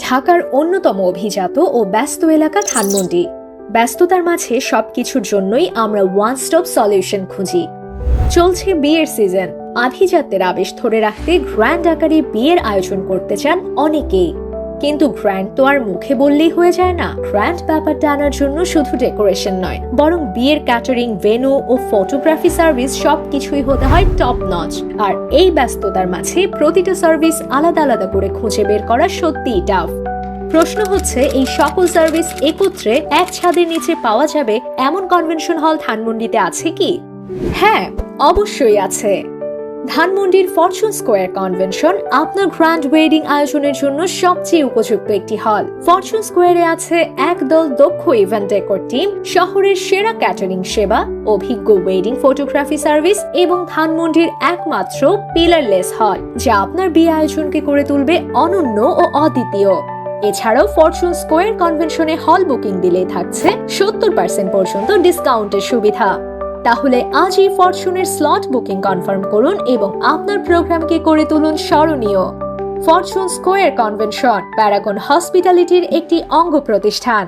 ঢাকার অন্যতম অভিজাত ও ব্যস্ত এলাকা ধানমন্ডি। ব্যস্ততার মাঝে সবকিছুর জন্যই আমরা ওয়ান স্টপ সলিউশন খুঁজি। চলছে বিয়ের সিজন, আভিজাত্যের আবেশ ধরে রাখতে গ্র্যান্ড আকারে বিয়ের আয়োজন করতে চান অনেকেই। কিন্তু গ্র্যান্ড তো আর মুখে বললেই হয়ে যায় না। গ্র্যান্ড ব্যাপারটা আনার জন্য শুধু ডেকোরেশন নয়, বরং বিয়ের ক্যাটারিং, ভেন্যু ও ফটোগ্রাফি সার্ভিস সবকিছুই হতে হয় টপ নচ। আর এই ব্যস্ততার মাঝে প্রতিটা সার্ভিস আলাদা আলাদা করে খুঁজে বের করা সত্যিই টাফ। প্রশ্ন হচ্ছে, এই সকল সার্ভিস একত্রে এক ছাদের নিচে পাওয়া যাবে এমন কনভেনশন হল ধানমন্ডিতে আছে কি? হ্যাঁ, অবশ্যই আছে। ধানমন্ডির ফরচুন স্কোয়ার কনভেনশন আপনার গ্র্যান্ড ওয়েডিং আয়োজনের জন্য সবচেয়ে উপযুক্ত একটি হল। ফরচুন স্কোয়ারে আছে একদল দক্ষ ইভেন্ট ডেকোর টিম, শহরের সেরা ক্যাটারিং সেবা, অভিজ্ঞ ওয়েডিং ফটোগ্রাফি সার্ভিস এবং ধানমন্ডির একমাত্র পিলারলেস হল, যা আপনার বিয়ে আয়োজনকে করে তুলবে অনন্য ও অদ্বিতীয়। এছাড়াও ফরচুন স্কোয়ার কনভেনশনে হল বুকিং দিলেই থাকছে 70% পর্যন্ত ডিসকাউন্টের সুবিধা। তাহলে আজই ফরচুনের স্লট বুকিং কনফার্ম করুন এবং আপনার প্রোগ্রামকে করে তুলুন স্মরণীয়। ফরচুন স্কোয়ার কনভেনশন প্যারাগন হসপিটালিটির একটি অঙ্গ প্রতিষ্ঠান।